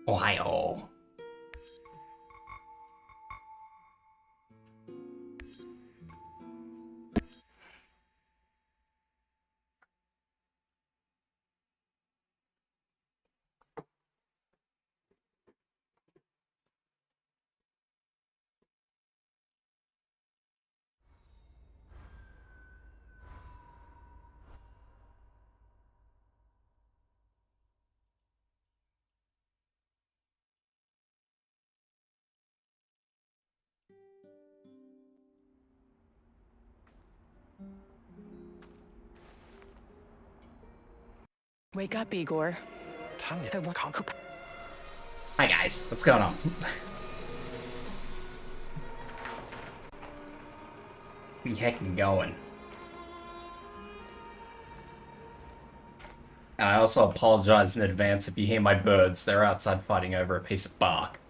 Ohio. Wake up, Igor. Tanya, Hi guys, what's going on? We heckin' going. And I also apologize in advance if you hear my birds. They're outside fighting over a piece of bark.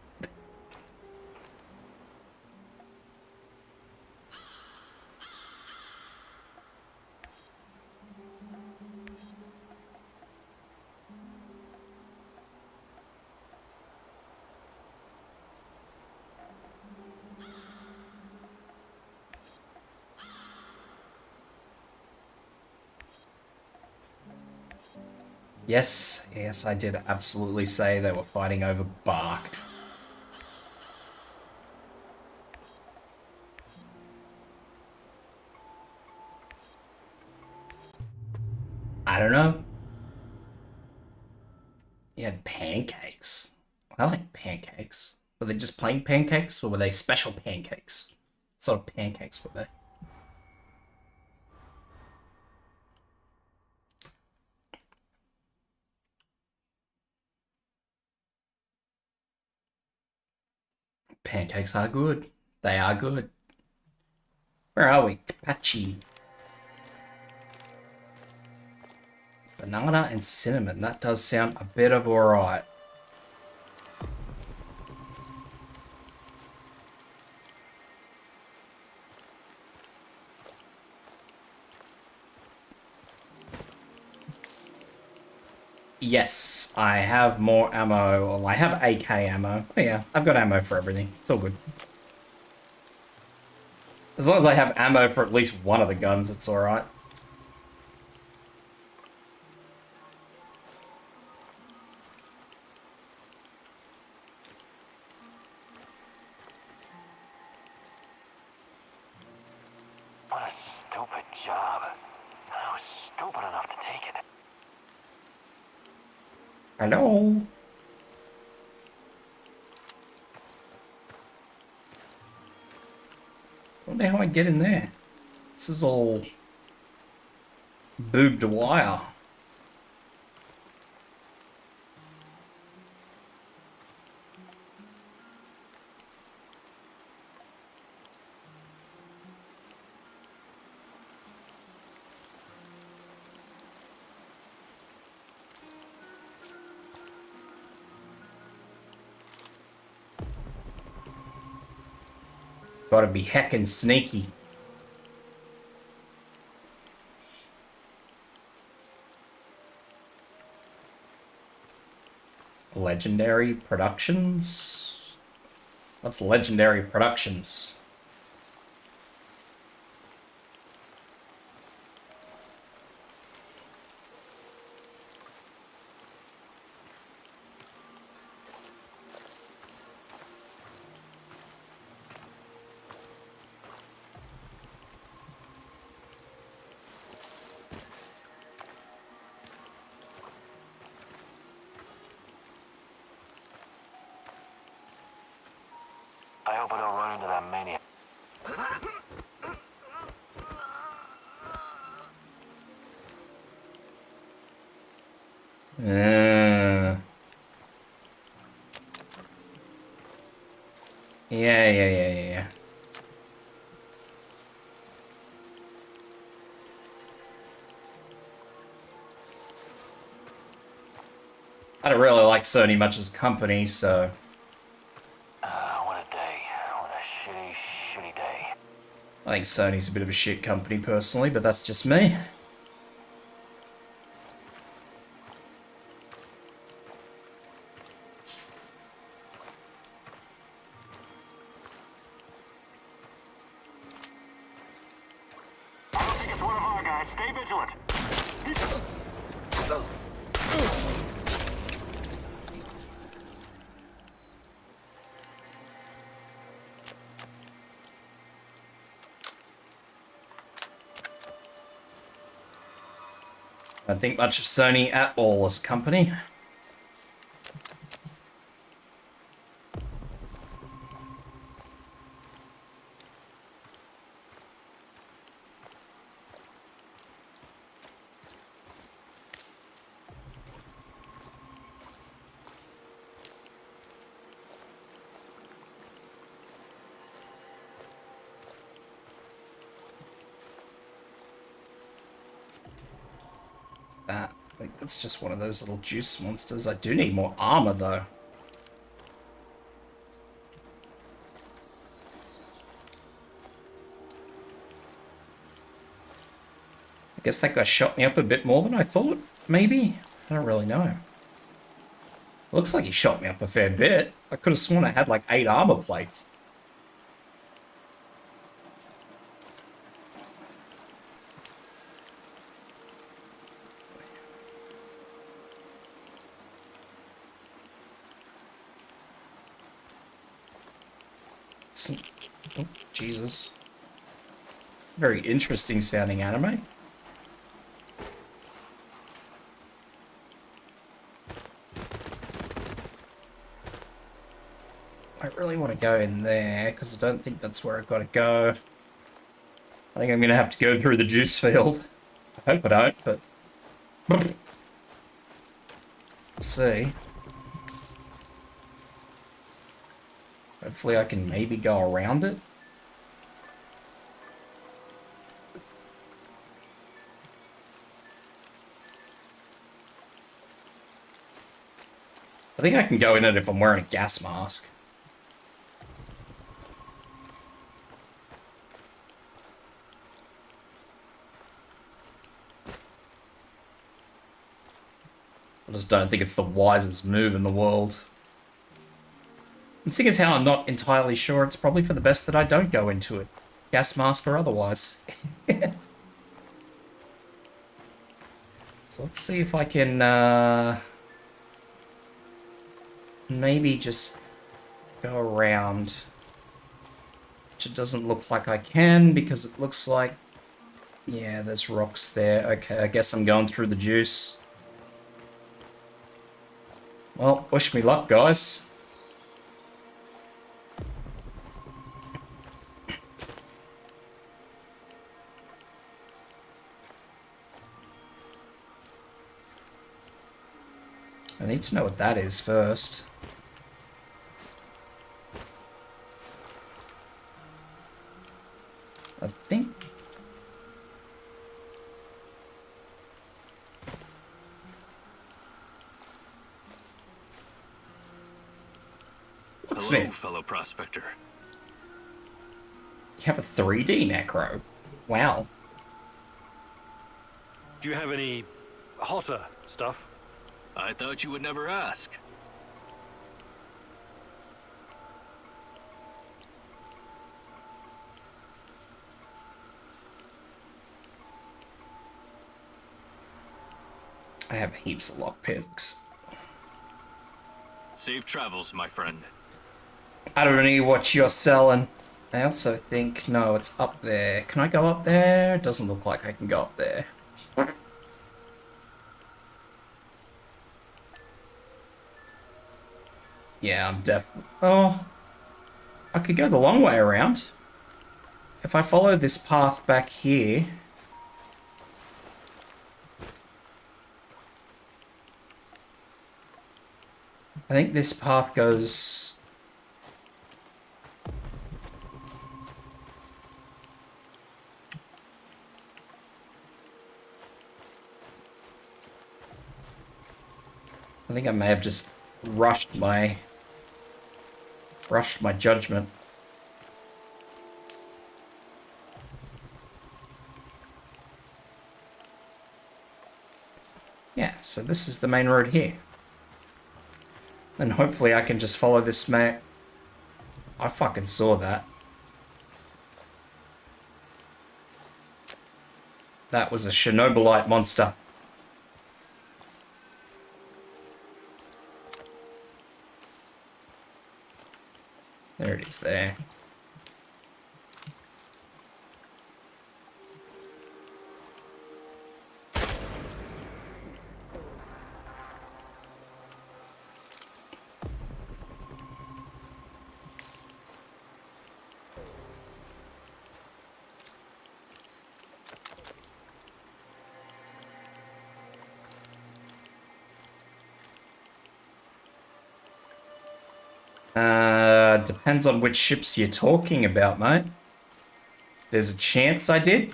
Yes, I did absolutely say they were fighting over bark. I don't know. You had pancakes. I like pancakes. Were they just plain pancakes, or were they special pancakes? What sort of pancakes were they? Pancakes are good. They are good. Where are we? Patchy. Banana and cinnamon. That does sound a bit of alright. Yes, I have more ammo. Well, I have AK ammo. Oh yeah, I've got ammo for everything. It's all good. As long as I have ammo for at least one of the guns, it's alright. what a stupid job. I was stupid enough to take it. Hello? What the hell I get in there? This is all boobed wire. Gotta be heckin' sneaky. Legendary Productions? What's Legendary Productions? I hope I don't run into that maniac. Yeah. I don't really like Sony much as a company, so... What a day. What a shitty, shitty day. I think Sony's a bit of a shit company personally, but that's just me. It's one of our guys. Stay vigilant. I don't think much of Sony at all as a company. That. I think that's just one of those little juice monsters. I do need more armor, though. I guess that guy shot me up a bit more than I thought, maybe? I don't really know. Looks like he shot me up a fair bit. I could have sworn I had like 8 armor plates. Oh, Jesus. Very interesting sounding anime. I really want to go in there, because I don't think that's where I've got to go. I think I'm going to have to go through the juice field. I hope I don't, but... We'll see. Hopefully I can maybe go around it. I think I can go in it if I'm wearing a gas mask. I just don't think it's the wisest move in the world. And seeing as how I'm not entirely sure, it's probably for the best that I don't go into it. Gas mask or otherwise. So let's see if I can maybe just go around. Which it doesn't look like I can, because it looks like... Yeah, there's rocks there. Okay, I guess I'm going through the juice. Well, wish me luck, guys. I need to know what that is first. I think... What's Hello, it? fellow prospector. You have a 3D necro. Wow. Do you have any hotter stuff? I thought you would never ask. I have heaps of lockpicks. Safe travels, my friend. I don't know what you're selling. I also think... No, it's up there. Can I go up there? It doesn't look like I can go up there. Yeah, I'm definitely... Oh. I could go the long way around. If I follow this path back here... I think this path goes... I think I may have just rushed my judgment. Yeah, so this is the main road here. And hopefully I can just follow this map. I fucking saw that. That was a Chernobylite monster. There it is there. Depends on which ships you're talking about, mate. There's a chance I did.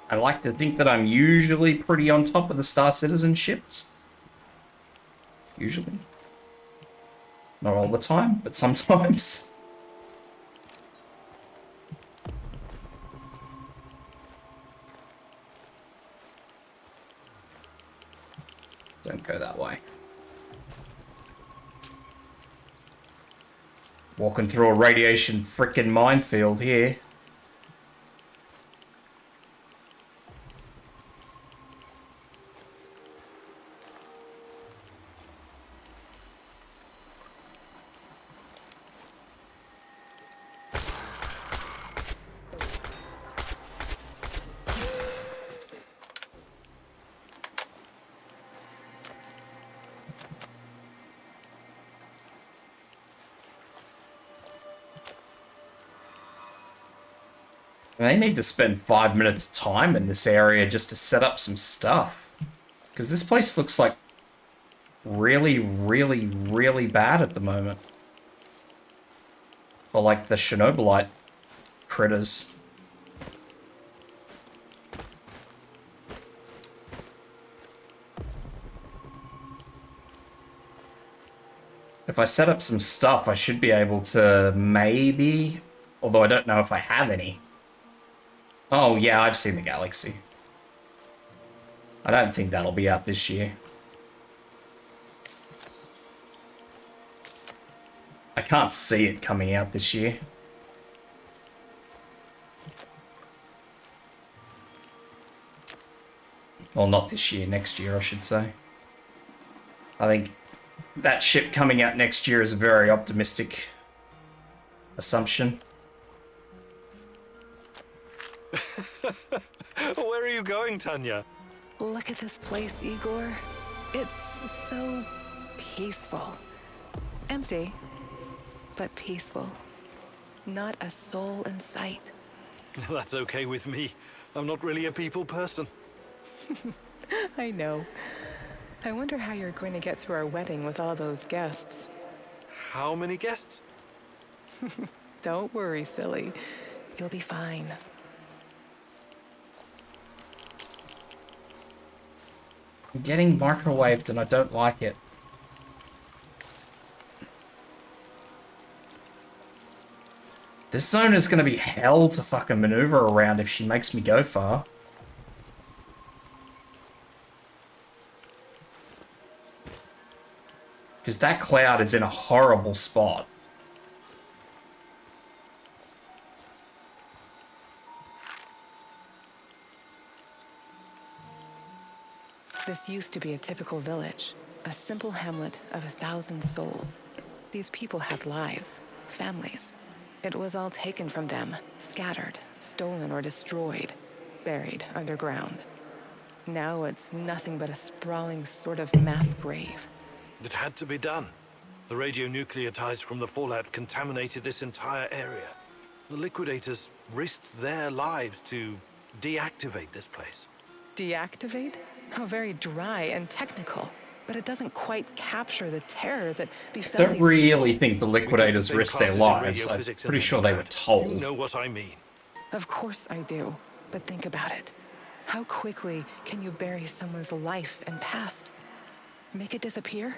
I like to think that I'm usually pretty on top of the Star Citizen ships. Usually. Not all the time, but sometimes. Don't go that way. Walking through a radiation frickin' minefield here. They need to spend 5 minutes of time in this area just to set up some stuff. Because this place looks like really, really, really bad at the moment. For like the Chernobylite critters. If I set up some stuff, I should be able to maybe... Although I don't know if I have any. Oh, yeah, I've seen the Galaxy. I don't think that'll be out this year. I can't see it coming out this year. Well, not this year, next year, I should say. I think that ship coming out next year is a very optimistic assumption. Where are you going, Tanya? Look at this place, Igor. It's so peaceful. Empty, but peaceful. Not a soul in sight. That's okay with me. I'm not really a people person. I know. I wonder how you're going to get through our wedding with all those guests. How many guests? Don't worry, silly. You'll be fine. I'm getting microwaved and I don't like it. This zone is going to be hell to fucking maneuver around if she makes me go far. Because that cloud is in a horrible spot. This used to be a typical village, a simple hamlet of 1,000 souls. These people had lives, families. It was all taken from them, scattered, stolen or destroyed, buried underground. Now it's nothing but a sprawling sort of mass grave. It had to be done. The radionucleotides from the fallout contaminated this entire area. The liquidators risked their lives to deactivate this place. Deactivate? How very dry and technical. But it doesn't quite capture the terror that befell Don't these really think the liquidators same risked their classes in lives. I'm radiophysics pretty and sure they were undergrad. told. You know what I mean. Of course I do. But think about it. How quickly can you bury someone's life and past? Make it disappear?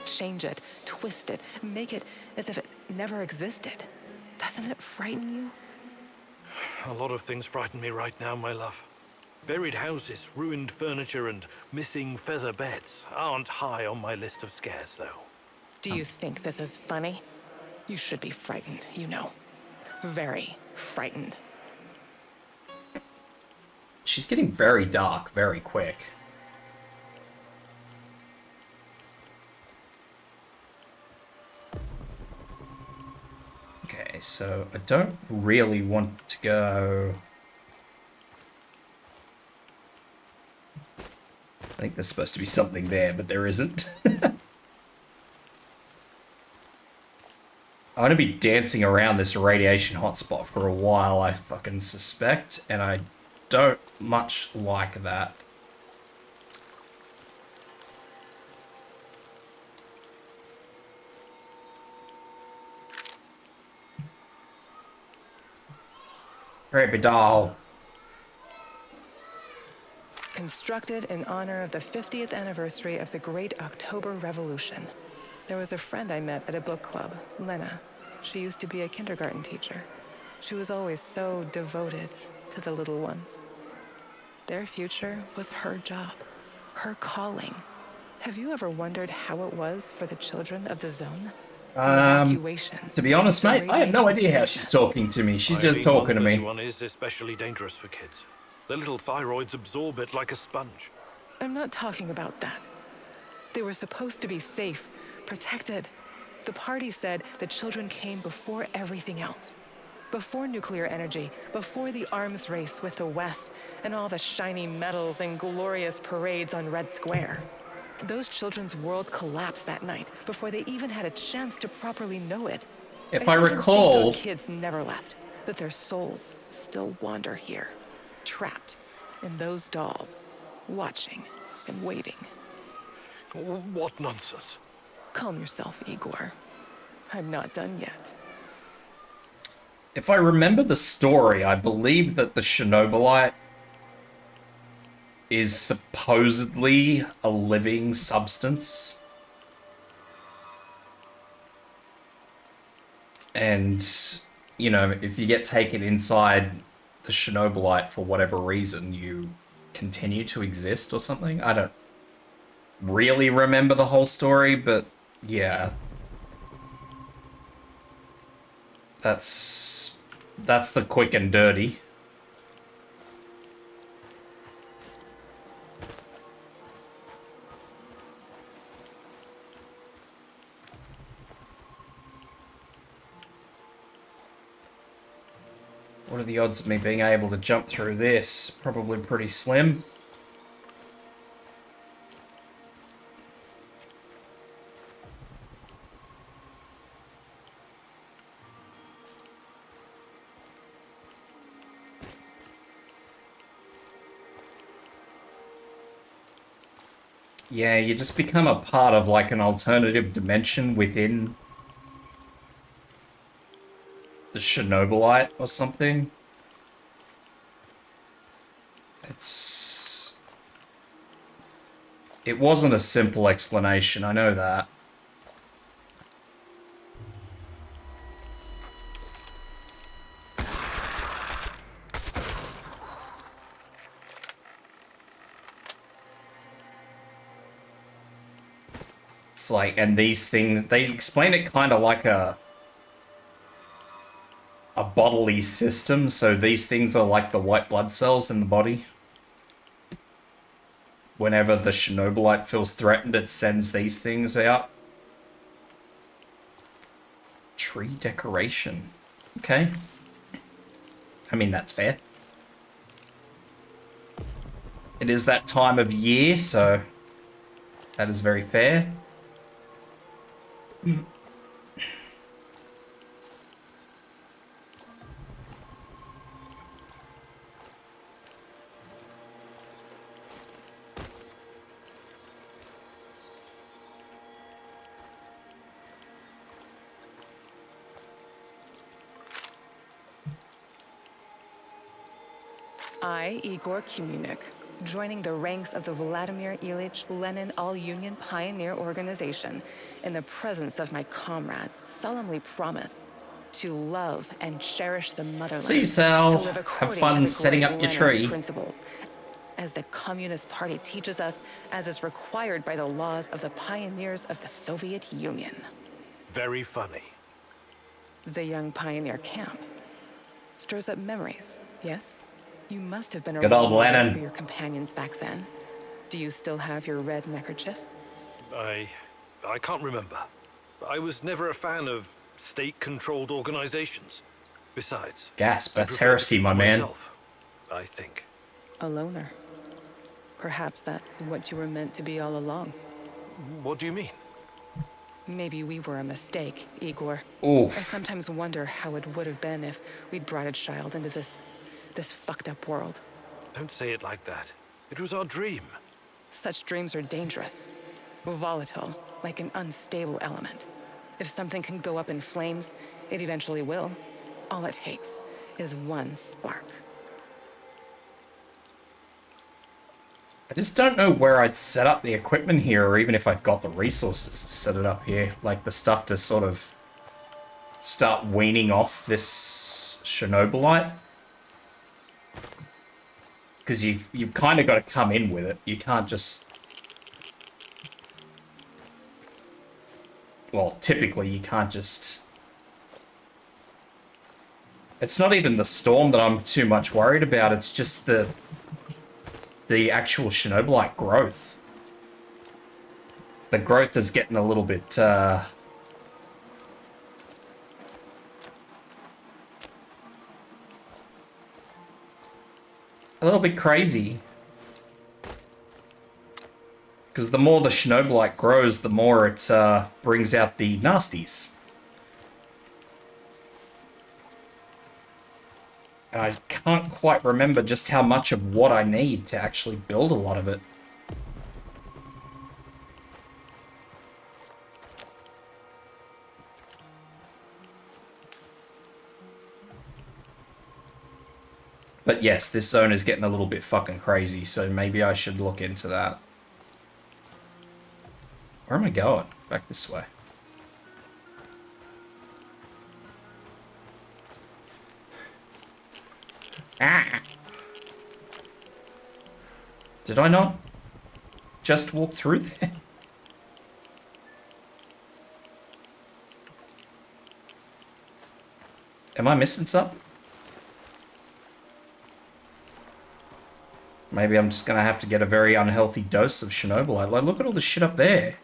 Change it, twist it, make it as if it never existed. Doesn't it frighten you? A lot of things frighten me right now, my love. Buried houses, ruined furniture, and missing feather beds aren't high on my list of scares, though. Do you think this is funny? You should be frightened, you know. Very frightened. She's getting very dark very quick. Okay, so I don't really want to go... I think there's supposed to be something there, but there isn't. I want to be dancing around this radiation hotspot for a while, I fucking suspect, and I don't much like that. Creepy doll. Constructed in honor of the 50th anniversary of the Great October Revolution. There was a friend I met at a book club, Lena. She used to be a kindergarten teacher. She was always so devoted to the little ones. Their future was her job, her calling. Have you ever wondered how it was for the children of the zone? To be honest, mate, I have no idea how she's talking to me. She's just talking to me. 131 is especially dangerous for kids. Their little thyroids absorb it like a sponge. I'm not talking about that. They were supposed to be safe, protected. The party said the children came before everything else. Before nuclear energy, before the arms race with the West, and all the shiny medals and glorious parades on Red Square. Those children's world collapsed that night before they even had a chance to properly know it. If I sometimes recall... think those kids never left, that their souls still wander here, trapped in those dolls, watching and waiting. What nonsense. Calm yourself, Igor. I'm not done yet. If I remember the story, I believe that the Chernobylite is supposedly a living substance. And, you know, if you get taken inside the Chernobylite for whatever reason, you continue to exist or something. I don't really remember the whole story, but yeah. That's the quick and dirty. What are the odds of me being able to jump through this? Probably pretty slim. Yeah, you just become a part of like an alternative dimension within the Chernobylite or something. It wasn't a simple explanation, I know that. It's like, and these things, they explain it kind of like a bodily system, so these things are like the white blood cells in the body. Whenever the Chernobylite feels threatened, it sends these things out. Tree decoration. Okay. I mean, that's fair. It is that time of year, so that is very fair. I, Igor Kumunik, joining the ranks of the Vladimir Ilyich Lenin All-Union Pioneer Organization, in the presence of my comrades, solemnly promise to love and cherish the motherland. See you, Sal. To live Have according fun to the setting great up your Lenin's tree. principles, as the Communist Party teaches us, as is required by the laws of the pioneers of the Soviet Union. Very funny. The young pioneer camp stirs up memories, yes? You must have been a Good role old model Lenin. for your companions back then. Do you still have your red neckerchief? I can't remember. I was never a fan of state-controlled organizations. Besides, Gasp, I that's prefer to heresy, keep my to man. myself, I think. A loner. Perhaps that's what you were meant to be all along. What do you mean? Maybe we were a mistake, Igor. I Oof. sometimes wonder how it would have been if we'd brought a child into this fucked up world. Don't say it like that. It was our dream. Such dreams are dangerous. Volatile, like an unstable element. If something can go up in flames, it eventually will. All it takes is one spark. I just don't know where I'd set up the equipment here, or even if I've got the resources to set it up here. Like the stuff to sort of start weaning off this Chernobylite. Because you've kind of got to come in with it. You can't just... Well, typically you can't just... It's not even the storm that I'm too much worried about. It's just the actual Chernobylite growth. The growth is getting a little bit... a little bit crazy. Because the more the Chernobylite grows, the more it brings out the nasties. And I can't quite remember just how much of what I need to actually build a lot of it. But yes, this zone is getting a little bit fucking crazy, so maybe I should look into that. Where am I going? Back this way. Ah! Did I not just walk through there? Am I missing something? Maybe I'm just gonna have to get a very unhealthy dose of Chernobylite. Like, look at all the shit up there.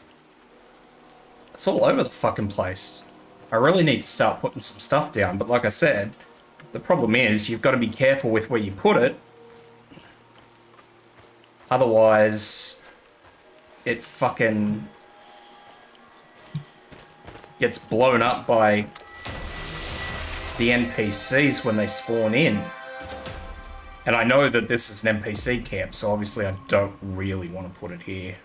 It's all over the fucking place. I really need to start putting some stuff down, but like I said, the problem is you've got to be careful with where you put it. Otherwise, it fucking gets blown up by the NPCs when they spawn in. And I know that this is an NPC camp, so obviously I don't really want to put it here.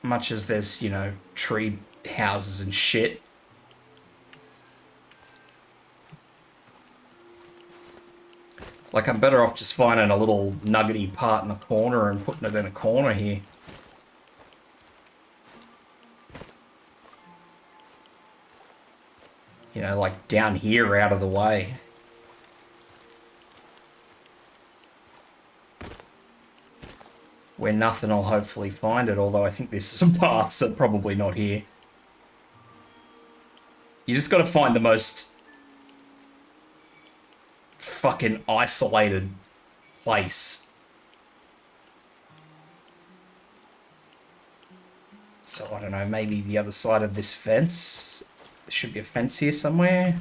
Much as there's, you know, tree houses and shit. Like, I'm better off just finding a little nuggety part in the corner and putting it in a corner here. You know, like down here out of the way. Where nothing will hopefully find it, although I think there's some paths that are probably not here. You just gotta find the most fucking isolated place. So, I don't know, maybe the other side of this fence? There should be a fence here somewhere.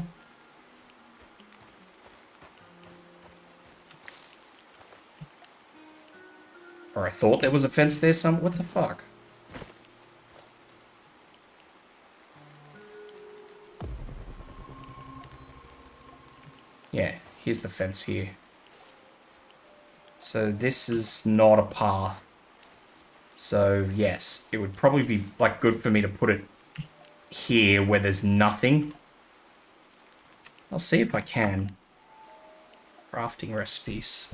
Or I thought there was a fence there somewhere. What the fuck? Yeah, here's the fence here. So this is not a path. So yes, it would probably be like good for me to put it here where there's nothing. I'll see if I can. Crafting recipes.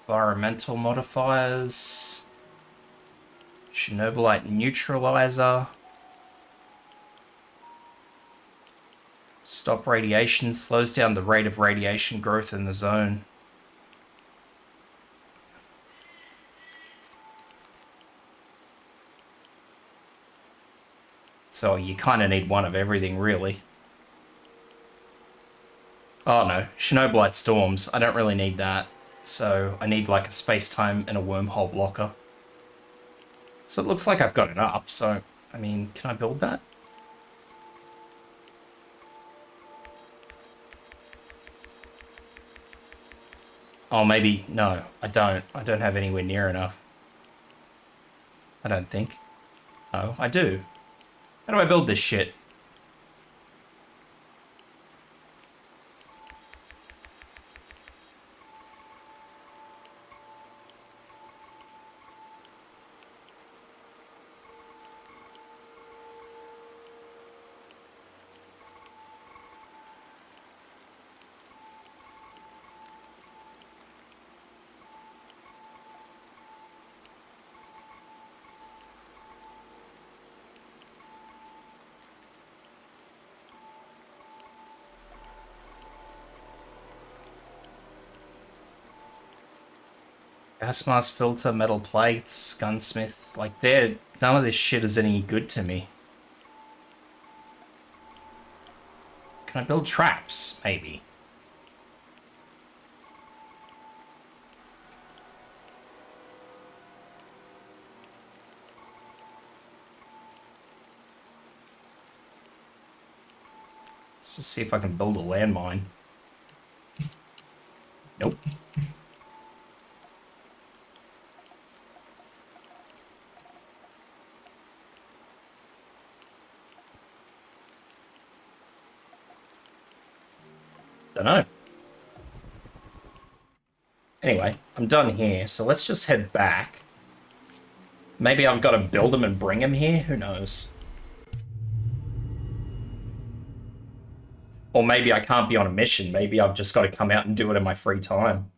Environmental modifiers. Chernobylite neutralizer. Stop radiation, slows down the rate of radiation growth in the zone. So you kind of need one of everything, really. Oh no, Chernobylite storms. I don't really need that. So I need like a space-time and a wormhole blocker. So it looks like I've got enough, so, I mean, can I build that? Oh, maybe, no, I don't. I don't have anywhere near enough. I don't think. Oh, I do. How do I build this shit? Gas mask filter, metal plates, gunsmith, like none of this shit is any good to me. Can I build traps? Maybe. Let's just see if I can build a landmine. Nope. Dunno. Anyway, I'm done here, so let's just head back. Maybe I've got to build them and bring them here? Who knows? Or maybe I can't be on a mission. Maybe I've just got to come out and do it in my free time.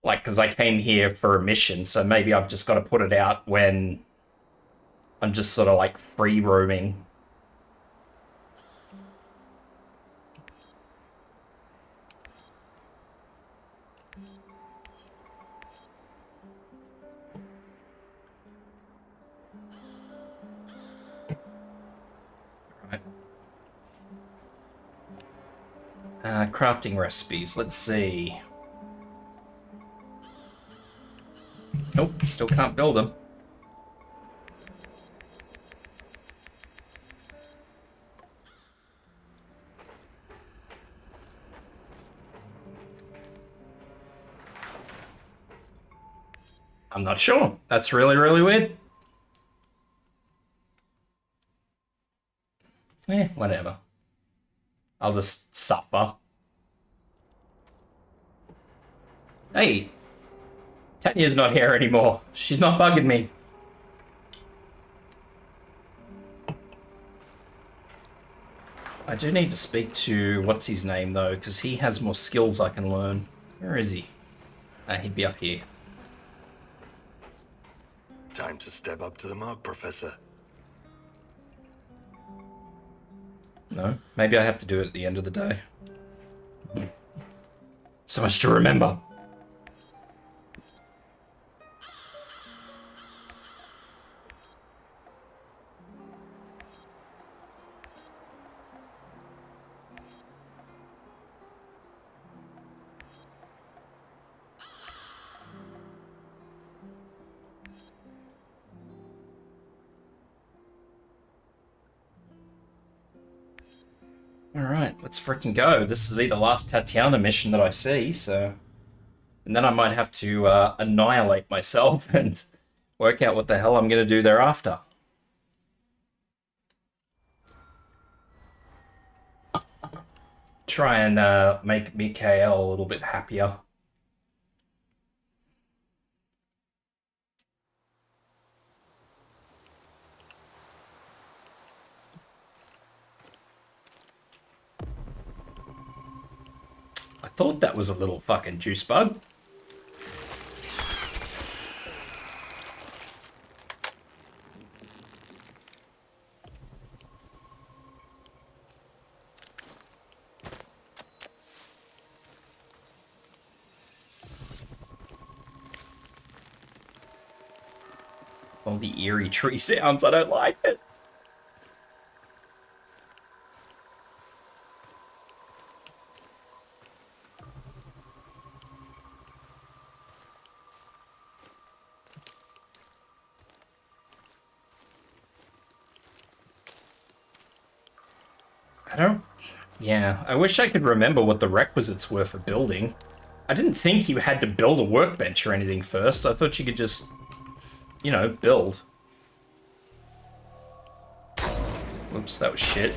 Like, because I came here for a mission, so maybe I've just got to put it out when I'm just sort of like free roaming. Crafting recipes. Let's see. Nope, still can't build them. I'm not sure. That's really, really weird. Whatever. I'll just suffer. Hey, Tanya's not here anymore. She's not bugging me. I do need to speak to what's his name though, because he has more skills I can learn. Where is he? He'd be up here. Time to step up to the mark, Professor. No, maybe I have to do it at the end of the day. So much to remember. Alright, let's freaking go. This will be the last Tatiana mission that I see, so... And then I might have to annihilate myself and work out what the hell I'm going to do thereafter. Try and make Mikael a little bit happier. thought that was a little fucking juice bug. All the eerie tree sounds, I don't like it. Yeah, I wish I could remember what the requisites were for building. I didn't think you had to build a workbench or anything first. I thought you could just, you know, build. Whoops, that was shit.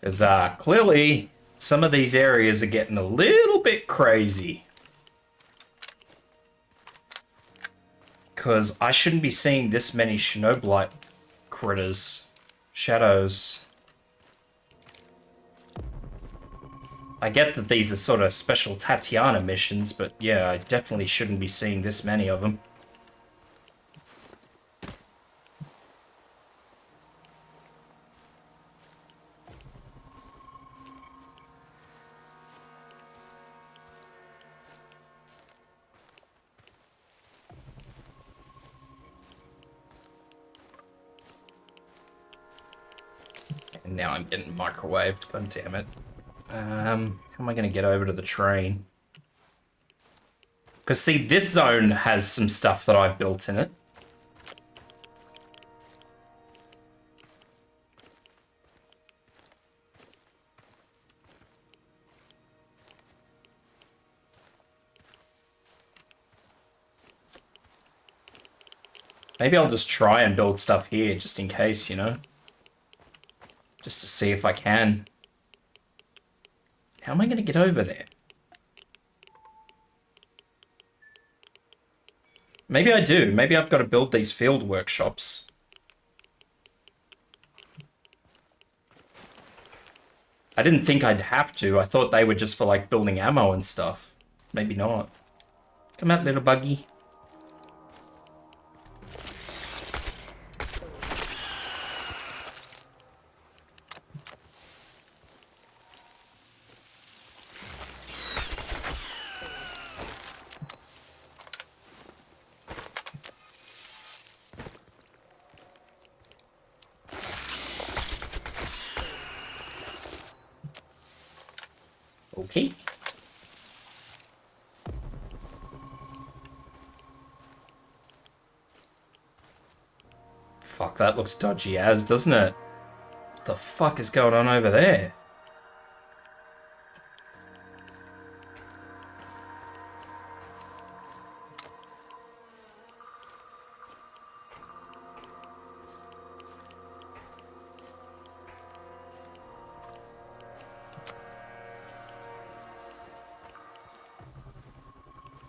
Because clearly some of these areas are getting a little bit crazy. Because I shouldn't be seeing this many Chernobylite critters. Shadows. I get that these are sort of special Tatiana missions, but yeah, I definitely shouldn't be seeing this many of them. And now I'm getting microwaved, god damn it. How am I going to get over to the train? Because see, this zone has some stuff that I've built in it. Maybe I'll just try and build stuff here, just in case, you know? Just to see if I can. How am I going to get over there? Maybe I do. Maybe I've got to build these field workshops. I didn't think I'd have to. I thought they were just for, like, building ammo and stuff. Maybe not. Come out, little buggy. Okay. Fuck, that looks dodgy as, doesn't it? What the fuck is going on over there?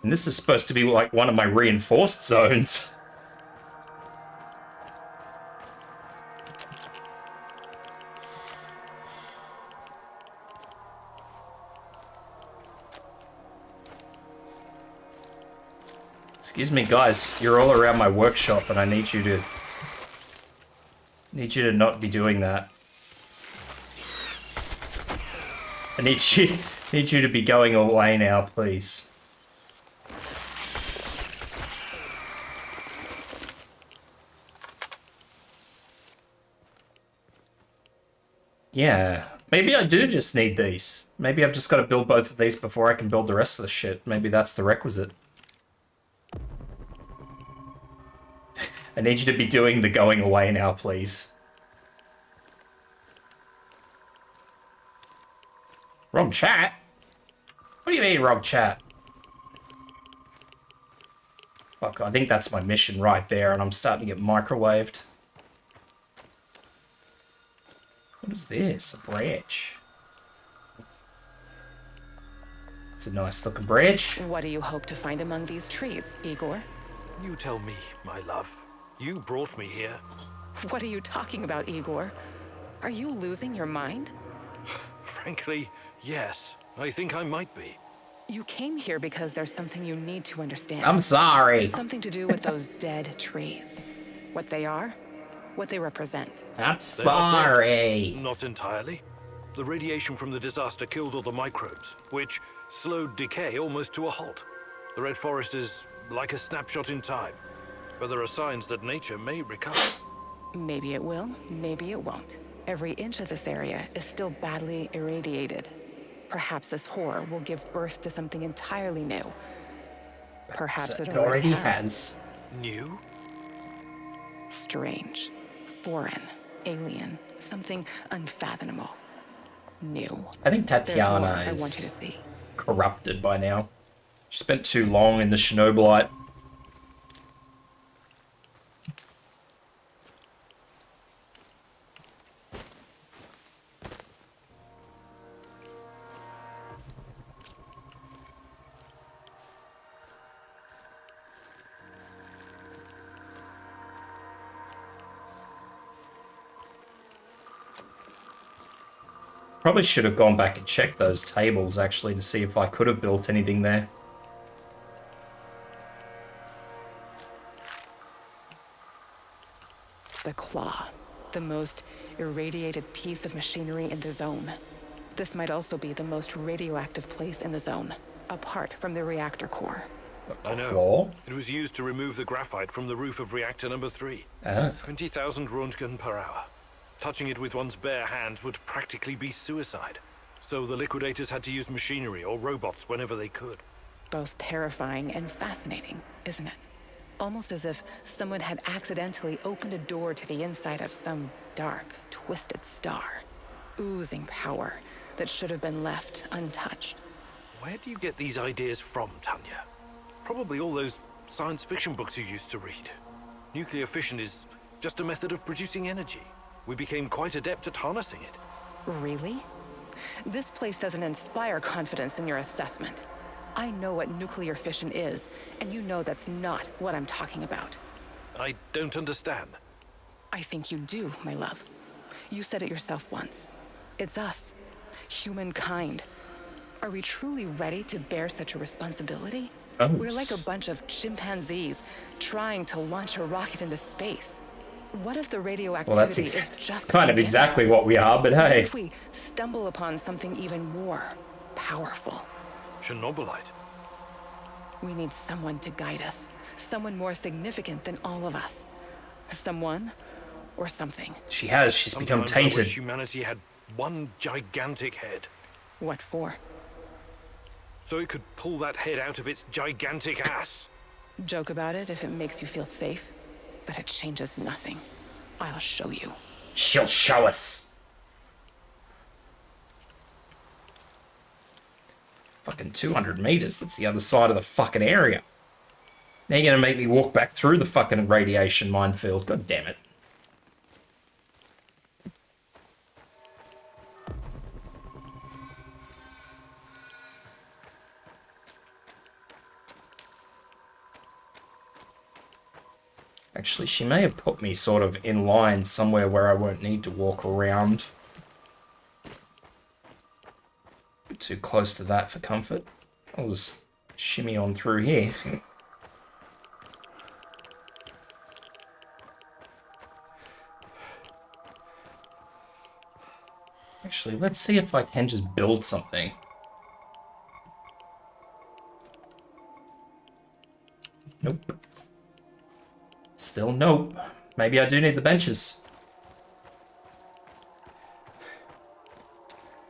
And this is supposed to be like one of my reinforced zones. Excuse me, guys. You're all around my workshop and I need you to not be doing that. I need you to be going away now, please. Yeah, maybe I do just need these. Maybe I've just got to build both of these before I can build the rest of the shit. Maybe that's the requisite. I need you to be doing the going away now, please. Wrong chat? What do you mean, wrong chat? Fuck, I think that's my mission right there, and I'm starting to get microwaved. What is this? A branch. It's a nice looking branch. What do you hope to find among these trees, Igor? You tell me, my love. You brought me here. What are you talking about, Igor? Are you losing your mind? Frankly, yes. I think I might be. You came here because there's something you need to understand. I'm sorry. Something to do with those dead trees. What they are, what they represent. I'm They're not dead. sorry. Not entirely. The radiation from the disaster killed all the microbes, which slowed decay almost to a halt. The Red Forest is like a snapshot in time, but there are signs that nature may recover. Maybe it will, maybe it won't. Every inch of this area is still badly irradiated. Perhaps this horror will give birth to something entirely new. Perhaps it already has. New? Strange, foreign, alien, something unfathomable. New. I think There's more Tatiana I want you to is see. corrupted by now. She spent too long in the Chernobylite. Probably should have gone back and checked those tables, actually, to see if I could have built anything there. The claw, the most irradiated piece of machinery in the zone. This might also be the most radioactive place in the zone, apart from the reactor core. I know. Claw? It was used to remove the graphite from the roof of reactor number 3. Ah. 20,000 Röntgen per hour. Touching it with one's bare hands would practically be suicide. So the liquidators had to use machinery or robots whenever they could. Both terrifying and fascinating, isn't it? Almost as if someone had accidentally opened a door to the inside of some dark, twisted star, oozing power that should have been left untouched. Where do you get these ideas from, Tanya? Probably all those science fiction books you used to read. Nuclear fission is just a method of producing energy. We became quite adept at harnessing it. Really? This place doesn't inspire confidence in your assessment. I know what nuclear fission is, and you know that's not what I'm talking about. I don't understand. I think you do, my love. You said it yourself once. It's us, humankind. Are we truly ready to bear such a responsibility? Oh, We're like a bunch of chimpanzees trying to launch a rocket into space. What if the radioactivity Well, that's is just kind of beginning? exactly what we are, but What hey. if we stumble upon something even more powerful? Chernobylite. We need someone to guide us. Someone more significant than all of us. Someone or something. She has. She's become Sometimes I tainted. wish humanity had one gigantic head, What for? so it could pull that head out of its gigantic ass. Joke about it if it makes you feel safe, but it changes nothing. I'll show you. She'll show us. Fucking 200 meters. That's the other side of the fucking area. Now you're gonna make me walk back through the fucking radiation minefield. God damn it. Actually, she may have put me sort of in line somewhere where I won't need to walk around. Bit too close to that for comfort. I'll just shimmy on through here. Actually, let's see if I can just build something. Nope. Still nope. Maybe I do need the benches.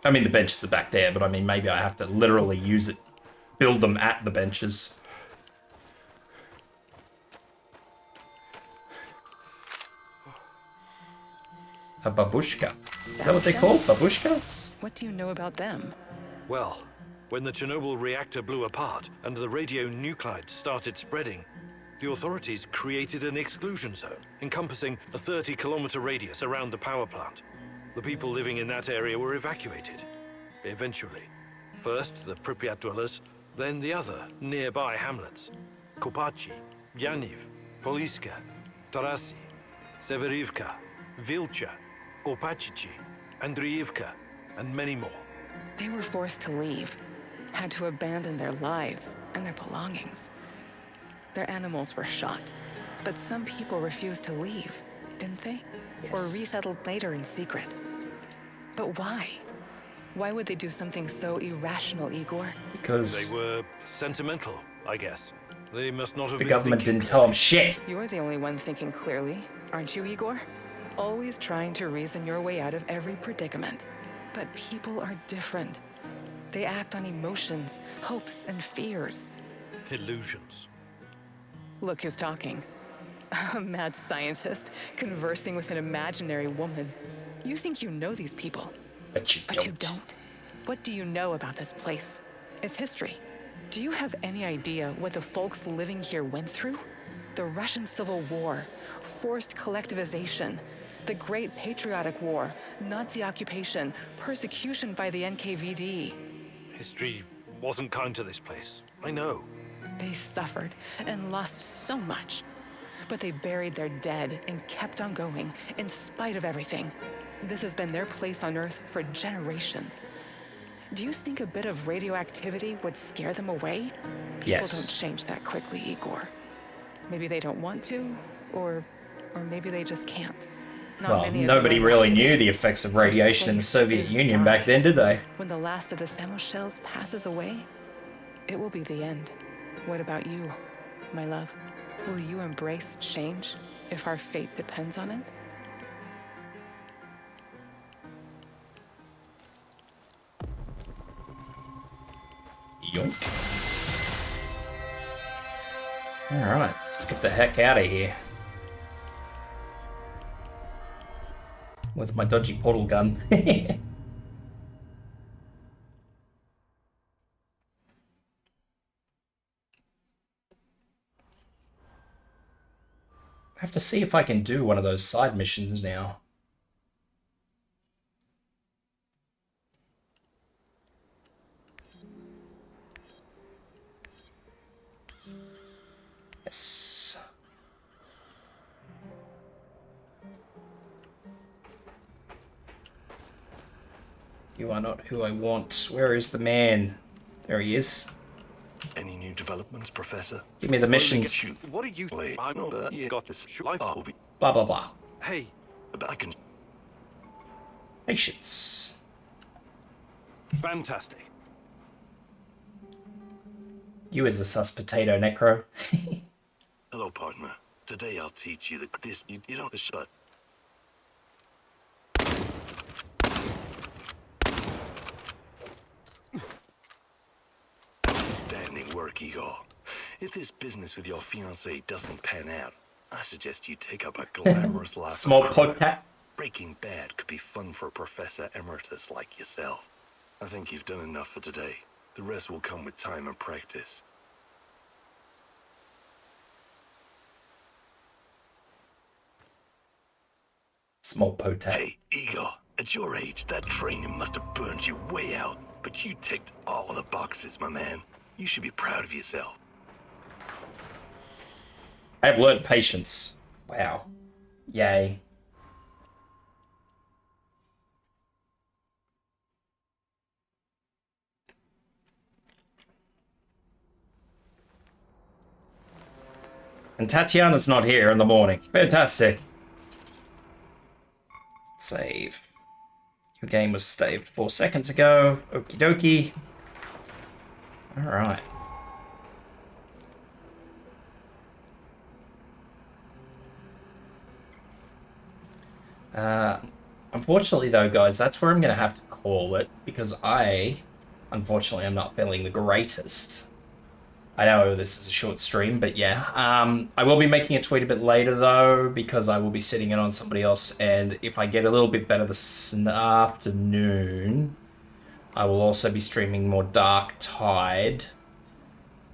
I mean, the benches are back there, but I mean, maybe I have to literally use it. Build them at the benches. A babushka. Is that what they're called? Babushkas? What do you know about them? Well, when the Chernobyl reactor blew apart and the radionuclides started spreading, the authorities created an exclusion zone encompassing a 30-kilometer radius around the power plant. The people living in that area were evacuated. Eventually. First the Pripyat dwellers, then the other nearby hamlets. Kopachi, Yaniv, Poliska, Tarasi, Severivka, Vilcha, Opachichi, Andriivka, and many more. They were forced to leave, had to abandon their lives and their belongings. Their animals were shot, but some people refused to leave, didn't they? Yes. Or resettled later in secret. But why? Why would they do something so irrational, Igor? Because They were sentimental, I guess. They must not have the been government thinking didn't tell them shit. You're the only one thinking clearly, aren't you, Igor? Always trying to reason your way out of every predicament. But people are different. They act on emotions, hopes, and fears. illusions. Look who's talking. A mad scientist conversing with an imaginary woman. You think you know these people, But you but don't. you don't. What do you know about this place? Its history? Do you have any idea what the folks living here went through? The Russian Civil War, forced collectivization, the Great Patriotic War, Nazi occupation, persecution by the NKVD. History wasn't kind to this place. I know. They suffered and lost so much. But they buried their dead and kept on going in spite of everything. This has been their place on Earth for generations. Do you think a bit of radioactivity would scare them away? People Yes. don't change that quickly, Igor. Maybe they don't want to, or maybe they just can't. Not Well, many of them nobody are really alive knew today. the effects of radiation in the This Soviet place Union is back then, did they? When the last of the Samos shells passes away, it will be the end. What about you, my love? Will you embrace change if our fate depends on it? Yoink. Alright, let's get the heck out of here. With my dodgy portal gun. I have to see if I can do one of those side missions now. Yes. You are not who I want. Where is the man? There he is. Any new developments, Professor? Give me the Slowly missions. get you- What are you? Wait, I'm no, that you got this. I'll be. Blah, blah, blah. Hey, But I can. Patience. fantastic. You is a sus potato, Necro. Hello, partner. Today I'll teach you that this you don't shut. Outstanding work, Igor. If this business with your fiancée doesn't pan out, I suggest you take up a glamorous life. Small of crime. potat. Breaking Bad could be fun for a Professor Emeritus like yourself. I think you've done enough for today. The rest will come with time and practice. Small potat. Hey, Igor, at your age, that training must have burned you way out. But you ticked all the boxes, my man. You should be proud of yourself. I have learned patience. Wow. Yay. And Tatiana's not here in the morning. Fantastic. Save. Your game was saved 4 seconds ago. Okie dokie. Alright. Unfortunately though, guys, that's where I'm going to have to call it, because unfortunately, am not feeling the greatest. I know this is a short stream, but yeah. I will be making a tweet a bit later though, because I will be sitting in on somebody else, and if I get a little bit better this afternoon, I will also be streaming more Dark Tide.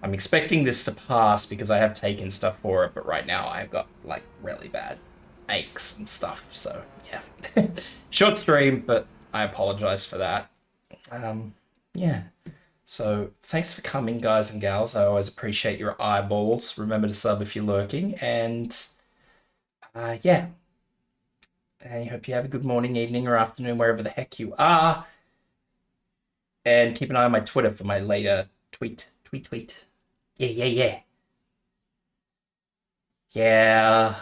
I'm expecting this to pass because I have taken stuff for it, but right now I've got, like, really bad aches and stuff. So yeah, short stream, but I apologize for that. Yeah. So thanks for coming, guys and gals. I always appreciate your eyeballs. Remember to sub if you're lurking, and yeah. I hope you have a good morning, evening, or afternoon, wherever the heck you are. And keep an eye on my Twitter for my later tweet. Yeah. Yeah.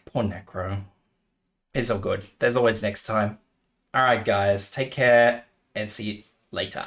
Poor Necro. It's all good. There's always next time. Alright, guys. Take care, and see you later.